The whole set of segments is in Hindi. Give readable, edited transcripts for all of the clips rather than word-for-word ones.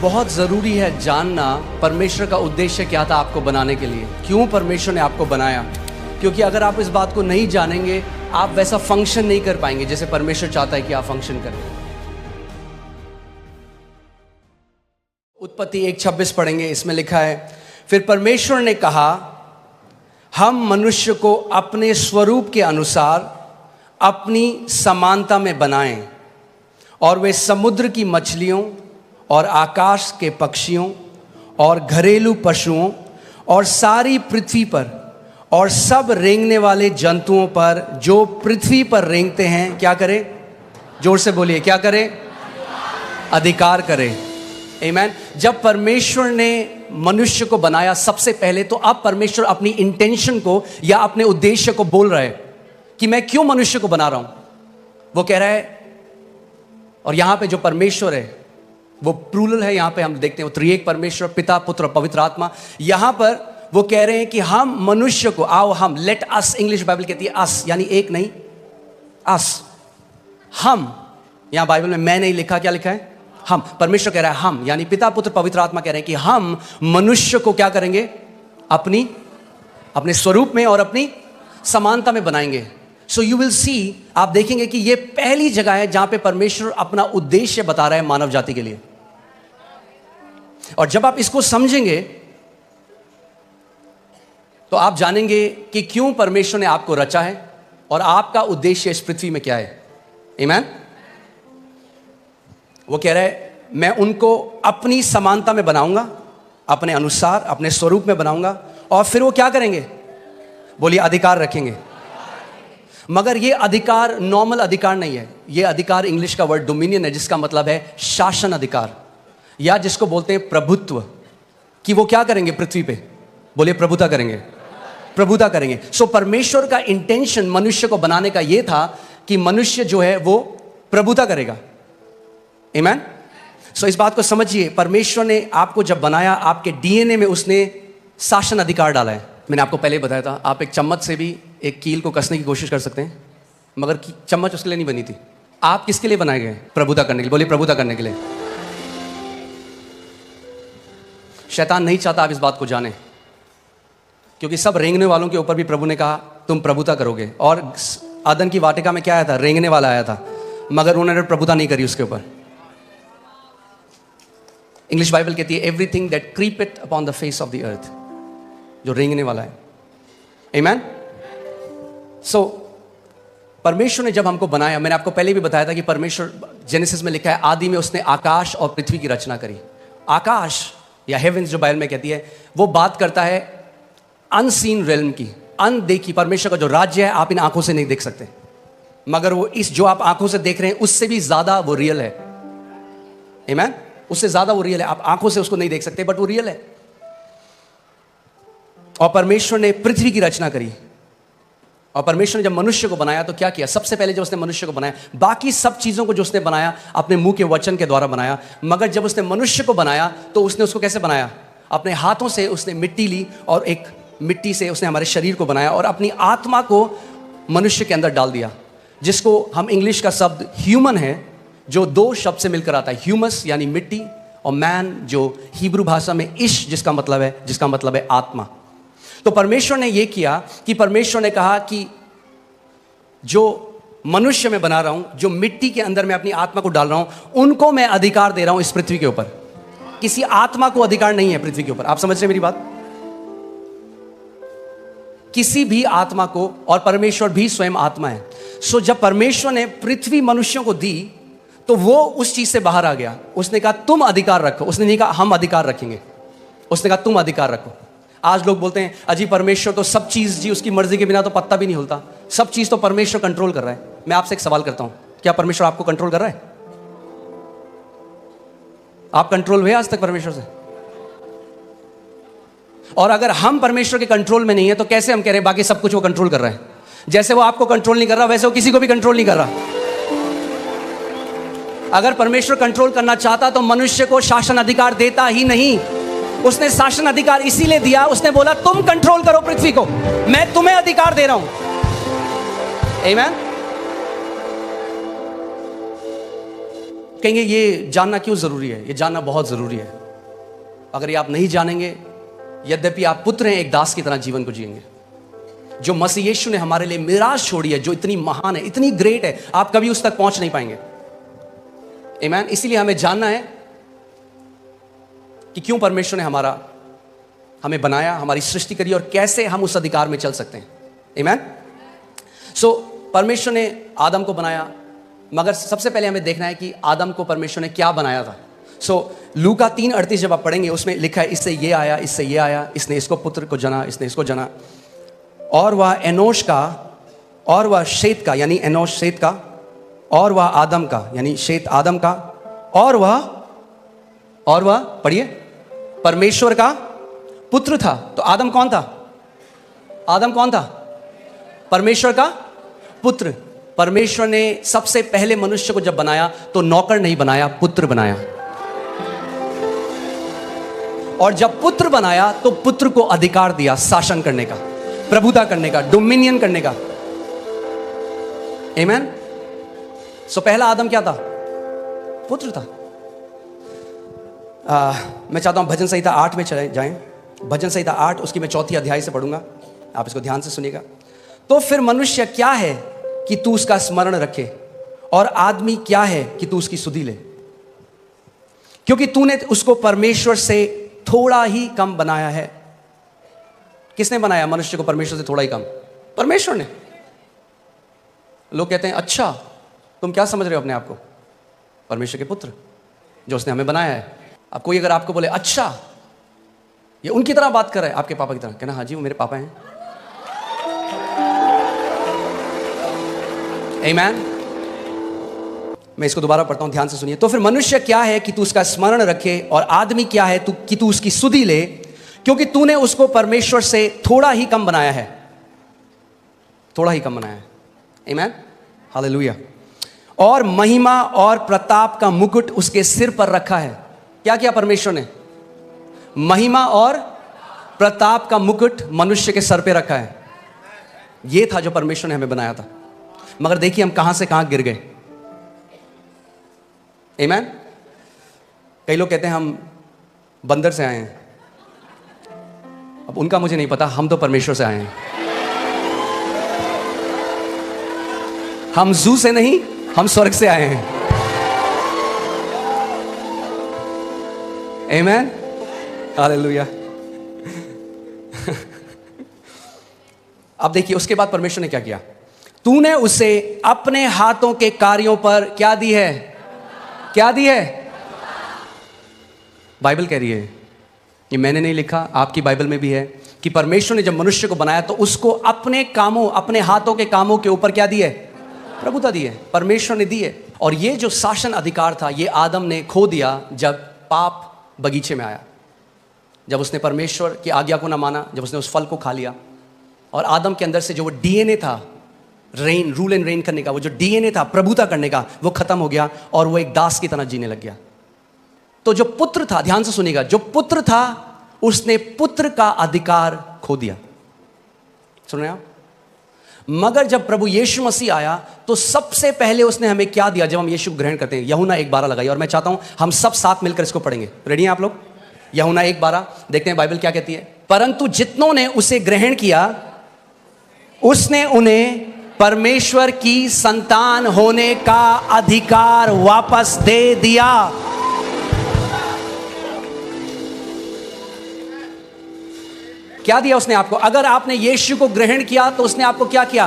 बहुत ज़रूरी है जानना परमेश्वर का उद्देश्य क्या था आपको बनाने के लिए, क्यों परमेश्वर ने आपको बनाया। क्योंकि अगर आप इस बात को नहीं जानेंगे, आप वैसा फंक्शन नहीं कर पाएंगे जैसे परमेश्वर चाहता है कि आप फंक्शन करें। उत्पत्ति 1:26 पढ़ेंगे, इसमें लिखा है, फिर परमेश्वर ने कहा, हम मनुष्य को अपने स्वरूप के अनुसार अपनी समानता में बनाएं और वे समुद्र की मछलियों और आकाश के पक्षियों और घरेलू पशुओं और सारी पृथ्वी पर और सब रेंगने वाले जंतुओं पर जो पृथ्वी पर रेंगते हैं क्या करें? जोर से बोलिए, क्या करें? अधिकार करें। आमीन। जब परमेश्वर ने मनुष्य को बनाया सबसे पहले, तो अब परमेश्वर अपनी इंटेंशन को या अपने उद्देश्य को बोल रहा है कि मैं क्यों मनुष्य को बना रहा हूं। वो कह रहा है, और यहां पे जो परमेश्वर है वो प्लूरल है, यहां पे हम देखते हैं वो त्रिएक परमेश्वर, पिता, पुत्र, पवित्र आत्मा। यहां पर वो कह रहे हैं कि हम मनुष्य को, आओ हम, लेट अस, इंग्लिश बाइबल कहती है अस, यानी एक नहीं, अस, हम। यहां बाइबल में मैं नहीं लिखा, क्या लिखा है? हम। परमेश्वर कह रहा है हम, यानी पिता, पुत्र, पवित्र आत्मा कह रहे हैं कि हम मनुष्य को क्या करेंगे? अपने स्वरूप में और अपनी समानता में बनाएंगे। सो यू विल सी, आप देखेंगे कि यह पहली जगह है जहां पे परमेश्वर अपना उद्देश्य बता रहा है मानव जाति के लिए। और जब आप इसको समझेंगे तो आप जानेंगे कि क्यों परमेश्वर ने आपको रचा है और आपका उद्देश्य इस पृथ्वी में क्या है। आमीन। वो कह रहा है, मैं उनको अपनी समानता में बनाऊंगा, अपने अनुसार, अपने स्वरूप में बनाऊंगा, और फिर वो क्या करेंगे? बोलिए, अधिकार रखेंगे। मगर ये अधिकार नॉर्मल अधिकार नहीं है, ये अधिकार इंग्लिश का वर्ड डोमिनियन है, जिसका मतलब है शासन अधिकार, या जिसको बोलते हैं प्रभुत्व। कि वो क्या करेंगे पृथ्वी पे? बोलिए, प्रभुता करेंगे, प्रभुता करेंगे। सो परमेश्वर का इंटेंशन मनुष्य को बनाने का ये था कि मनुष्य जो है वो प्रभुता करेगा। आमीन। सो इस बात को समझिए, परमेश्वर ने आपको जब बनाया, आपके डीएनए में उसने शासन अधिकार डाला है। मैंने आपको पहले बताया था, आप एक चम्मच से भी एक कील को कसने की कोशिश कर सकते हैं, मगर चम्मच उसके लिए नहीं बनी थी। आप किसके लिए बनाए गए? प्रभुता करने के लिए। बोलिए, प्रभुता करने के लिए। शैतान नहीं चाहता आप इस बात को जाने, क्योंकि सब रेंगने वालों के ऊपर भी प्रभु ने कहा तुम प्रभुता करोगे। और आदम की वाटिका में क्या आया था? रेंगने वाला आया था, मगर उन्होंने प्रभुता नहीं करी उसके ऊपर। इंग्लिश बाइबल कहती है, everything that creepeth upon the face of the earth, जो रेंगने वाला है। आमीन। सो परमेश्वर ने जब हमको बनाया, मैंने आपको पहले भी बताया था कि परमेश्वर, जेनेसिस में लिखा है, आदि में उसने आकाश और पृथ्वी की रचना करी। आकाश या हेवेंस जो बाइबल में कहती है, वो बात करता है अनसीन रेल्म की, अनदेखी। परमेश्वर का जो राज्य है आप इन आंखों से नहीं देख सकते, मगर वो इस जो आप आंखों से देख रहे हैं उससे भी ज्यादा वो रियल है। आमीन। उससे ज्यादा वो रियल है। आप आंखों से उसको नहीं देख सकते, बट वो रियल है। और परमेश्वर ने पृथ्वी की रचना करी। और परमेश्वर ने जब मनुष्य को बनाया तो क्या किया? सबसे पहले जब उसने मनुष्य को बनाया, बाकी सब चीजों को जो उसने बनाया अपने मुंह के वचन के द्वारा बनाया, मगर जब उसने मनुष्य को बनाया तो उसने उसको कैसे बनाया? अपने हाथों से उसने मिट्टी ली और एक मिट्टी से उसने हमारे शरीर को बनाया और अपनी आत्मा को मनुष्य के अंदर डाल दिया, जिसको हम इंग्लिश का शब्द ह्यूमन है, जो दो शब्द से मिलकर आता है, ह्यूमस यानी मिट्टी, और मैन जो हिब्रू भाषा में इश जिसका मतलब है आत्मा। तो परमेश्वर ने यह किया कि परमेश्वर ने कहा कि जो मनुष्य मैं बना रहा हूं, जो मिट्टी के अंदर मैं अपनी आत्मा को डाल रहा हूं, उनको मैं अधिकार दे रहा हूं इस पृथ्वी के ऊपर। किसी आत्मा को अधिकार नहीं है पृथ्वी के ऊपर। आप समझ रहे हैं मेरी बात? किसी भी आत्मा को, और परमेश्वर भी स्वयं आत्मा है। सो जब परमेश्वर ने पृथ्वी मनुष्यों को दी तो वो उस चीज से बाहर आ गया। उसने कहा तुम अधिकार रखो। उसने नहीं कहा हम अधिकार रखेंगे, उसने कहा तुम अधिकार रखो। आज लोग बोलते हैं अजी परमेश्वर तो सब चीज जी उसकी मर्जी के बिना तो पत्ता भी नहीं हिलता, सब चीज तो परमेश्वर कंट्रोल कर रहा है। मैं आपसे एक सवाल करता हूं, क्या परमेश्वर आपको कंट्रोल कर रहा है? आप कंट्रोल हुए आज तक परमेश्वर से? और अगर हम परमेश्वर के कंट्रोल में नहीं है तो कैसे हम कह रहे हैं बाकी सब कुछ वो कंट्रोल कर रहा है? जैसे वो आपको कंट्रोल नहीं कर रहा, वैसे वो किसी को भी कंट्रोल नहीं कर रहा। अगर परमेश्वर कंट्रोल करना चाहता तो मनुष्य को शासन अधिकार देता ही नहीं। उसने शासन अधिकार इसीलिए दिया, उसने बोला तुम कंट्रोल करो पृथ्वी को, मैं तुम्हें अधिकार दे रहा हूं। आमीन। कहेंगे ये जानना क्यों ज़रूरी है? ये जानना बहुत ज़रूरी है। अगर ये आप नहीं जानेंगे, यद्यपि आप पुत्र हैं, एक दास की तरह जीवन को जिएंगे। जो मसीह यीशु ने हमारे लिए मिराज छोड़ी है, जो इतनी महान है, इतनी ग्रेट है, आप कभी उस तक पहुंच नहीं पाएंगे। आमीन। इसीलिए हमें जानना है कि क्यों परमेश्वर ने हमें बनाया, हमारी सृष्टि करी, और कैसे हम उस अधिकार में चल सकते हैं। आमीन। सो परमेश्वर ने आदम को बनाया, मगर सबसे पहले हमें देखना है कि आदम को परमेश्वर ने क्या बनाया था। सो लूका 3:38 जब आप पढ़ेंगे, उसमें लिखा है, इससे ये आया, इससे ये आया, इसने इसको पुत्र को जना, इसने इसको जना, और वह एनोश का, और वह शेत का, यानी एनोश शेत का, और वह आदम का, यानी शेत आदम का, और वह पढ़िए, परमेश्वर का पुत्र था। तो आदम कौन था? आदम कौन था? परमेश्वर का पुत्र। परमेश्वर ने सबसे पहले मनुष्य को जब बनाया तो नौकर नहीं बनाया, पुत्र बनाया। और जब पुत्र बनाया तो पुत्र को अधिकार दिया शासन करने का, प्रभुता करने का, डोमिनियन करने का। आमीन। सो पहला आदम क्या था? पुत्र था। मैं चाहता हूं भजन संहिता 8 में चले जाएं। भजन संहिता 8, उसकी मैं 4 अध्याय से पढ़ूंगा, आप इसको ध्यान से सुनिएगा। तो फिर मनुष्य क्या है कि तू उसका स्मरण रखे, और आदमी क्या है कि तू उसकी सुधि ले, क्योंकि तूने उसको परमेश्वर से थोड़ा ही कम बनाया है। किसने बनाया मनुष्य को परमेश्वर से थोड़ा ही कम? परमेश्वर ने। लोग कहते हैं अच्छा तुम क्या समझ रहे हो अपने आप को? परमेश्वर के पुत्र जो उसने हमें बनाया है। अब कोई अगर आपको बोले अच्छा ये उनकी तरह बात कर रहा है, आपके पापा की तरह, कहना हाँ जी वो मेरे पापा हैं। आमीन। मैं इसको दोबारा पढ़ता हूं, ध्यान से सुनिए। तो फिर मनुष्य क्या है कि तू उसका स्मरण रखे, और आदमी क्या है कि तू उसकी सुधि ले, क्योंकि तूने उसको परमेश्वर से थोड़ा ही कम बनाया है। थोड़ा ही कम बनाया है। आमीन। हालेलुया। और महिमा और प्रताप का मुकुट उसके सिर पर रखा है। क्या किया परमेश्वर ने? महिमा और प्रताप का मुकुट मनुष्य के सर पे रखा है। यह था जो परमेश्वर ने हमें बनाया था। मगर देखिए हम कहां से कहां गिर गए। आमीन। कई लोग कहते हैं हम बंदर से आए हैं। अब उनका मुझे नहीं पता, हम तो परमेश्वर से आए हैं। हम जू से नहीं, हम स्वर्ग से आए हैं। आमीन। हालेलुया। अब देखिए उसके बाद परमेश्वर ने क्या किया? तूने उसे अपने हाथों के कार्यों पर क्या दी है? क्या दी है? बाइबल कह रही है, ये मैंने नहीं लिखा, आपकी बाइबल में भी है कि परमेश्वर ने जब मनुष्य को बनाया तो उसको अपने कामों, अपने हाथों के कामों के ऊपर क्या दी है? प्रभुता दी है। परमेश्वर ने दी है। और ये जो शासन अधिकार था ये आदम ने खो दिया जब पाप बगीचे में आया, जब उसने परमेश्वर की आज्ञा को ना माना, जब उसने उस फल को खा लिया। और आदम के अंदर से जो वो डीएनए था रेन, रूल एंड रेन करने का, वो जो डीएनए था प्रभुता करने का, वो खत्म हो गया और वो एक दास की तरह जीने लग गया। तो जो पुत्र था, ध्यान से सुनिएगा, जो पुत्र था उसने पुत्र का अधिकार खो दिया। सुन रहे हैं आप? मगर जब प्रभु यीशु मसीह आया तो सबसे पहले उसने हमें क्या दिया? जब हम यीशु को ग्रहण करते हैं, यूहन्ना 1:12 लगाइए, और मैं चाहता हूं हम सब साथ मिलकर इसको पढ़ेंगे। रेडी हैं आप लोग? यूहन्ना 1:12 देखते हैं बाइबल क्या कहती है। परंतु जितनों ने उसे ग्रहण किया उसने उन्हें परमेश्वर की संतान होने का अधिकार वापस दे दिया। क्या दिया उसने आपको? अगर आपने यीशु को ग्रहण किया तो उसने आपको क्या किया?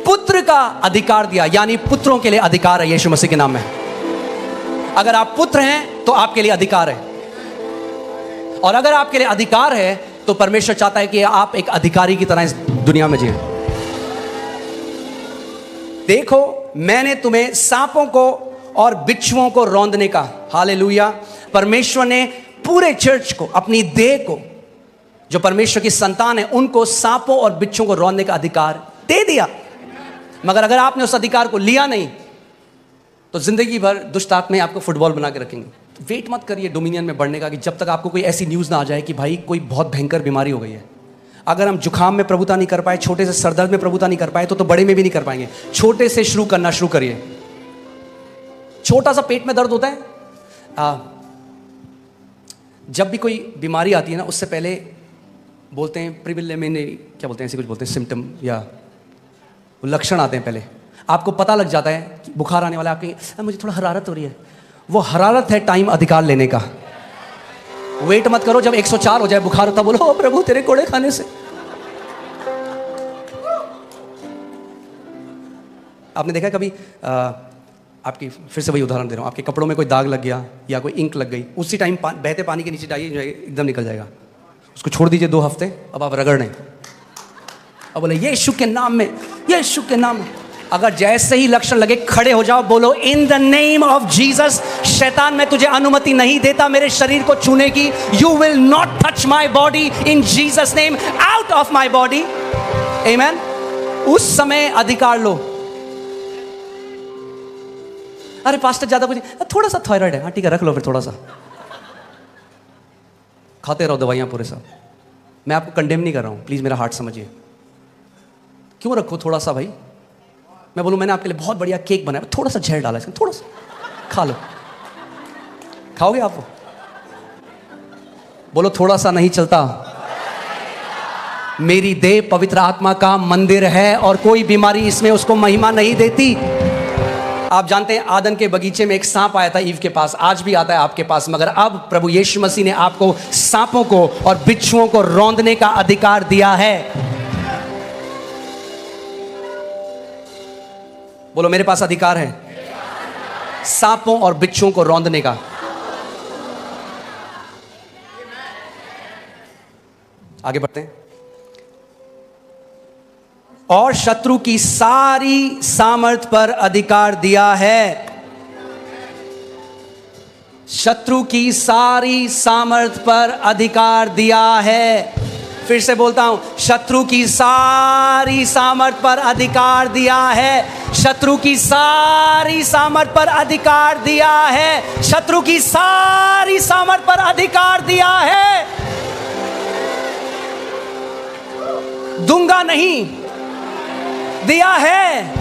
पुत्र का अधिकार दिया। यानी पुत्रों के लिए अधिकार है यीशु मसीह के नाम में। अगर आप पुत्र हैं तो आपके लिए अधिकार है, और अगर आपके लिए अधिकार है तो परमेश्वर चाहता है कि आप एक अधिकारी की तरह इस दुनिया में जिए। देखो मैंने तुम्हें सांपों को और बिच्छुओं को रौंदने का, हालेलुया, परमेश्वर ने पूरे चर्च को, अपनी देह को, जो परमेश्वर की संतान है, उनको सांपों और बिच्छुओं को रौंदने का अधिकार दे दिया। मगर अगर आपने उस अधिकार को लिया नहीं तो जिंदगी भर दुष्ट आत्माएं आपको फुटबॉल बना के रखेंगे। वेट मत करिए डोमिनियन में बढ़ने का कि जब तक आपको कोई ऐसी न्यूज़ ना आ जाए कि भाई कोई बहुत भयंकर बीमारी हो गई है। अगर हम जुखाम में प्रभुता नहीं कर पाए, छोटे से सरदर्द में प्रभुता नहीं कर पाए, तो बड़े में भी नहीं कर पाएंगे। छोटे से शुरू करना शुरू करिए। छोटा सा पेट में दर्द होता है, जब भी कोई बीमारी आती है ना, उससे पहले बोलते हैं प्रिलिमिनरी, क्या बोलते हैं, ऐसे कुछ बोलते हैं, सिम्टम या लक्षण आते हैं। पहले आपको पता लग जाता है कि बुखार आने वाला है, आपकी मुझे थोड़ा हरारत हो रही है, वो हरारत है टाइम अधिकार लेने का। वेट मत करो, जब 104 हो जाए बुखार होता, बोलो प्रभु तेरे कोड़े खाने से। आपने देखा कभी आपकी, फिर से वही उदाहरण दे रहा हूँ, आपके कपड़ों में कोई दाग लग गया या कोई इंक लग गई, उसी टाइम बहते पानी के नीचे डालिए, एकदम निकल जाएगा। उसको छोड़ दीजिए 2 हफ्ते, अब आप रगड़ने, अब बोले यीशु के नाम में, यीशु के नाम में। अगर जैसे ही लक्षण लगे खड़े हो जाओ, बोलो in the name of Jesus, शैतान मैं तुझे अनुमति नहीं देता मेरे शरीर को छूने की। You will not touch my body in Jesus name, out of my body. Amen. उस समय अधिकार लो। अरे पास्टर ज्यादा कुछ, थोड़ा सा थायराइड है, हाँ ठीक है रख लो, फिर थोड़ा सा खाते रहो दवाइयां पूरे साथ। मैं आपको कंडेम नहीं कर रहा हूं, प्लीज मेरा हार्ट समझिए। क्यों रखो थोड़ा सा भाई? मैं बोलूं मैंने आपके लिए बहुत बढ़िया केक बनाया, थोड़ा सा जहर डाला इसमें, थोड़ा सा खा लो। खाओगे आप? बोलो थोड़ा सा नहीं चलता। मेरी देह पवित्र आत्मा का मंदिर है और कोई बीमारी इसमें उसको महिमा नहीं देती। आप जानते हैं आदन के बगीचे में एक सांप आया था ईव के पास, आज भी आता है आपके पास, मगर अब प्रभु यीशु मसीह ने आपको सांपों को और बिच्छुओं को रौंदने का अधिकार दिया है। बोलो मेरे पास अधिकार है सांपों और बिच्छुओं को रौंदने का। आगे बढ़ते हैं। और शत्रु की सारी सामर्थ पर अधिकार दिया है। शत्रु की सारी सामर्थ पर अधिकार दिया है। फिर से बोलता हूं, शत्रु की सारी सामर्थ पर अधिकार दिया है। शत्रु की सारी सामर्थ पर अधिकार दिया है। शत्रु की सारी सामर्थ पर अधिकार दिया है। दूंगा नहीं, दिया है।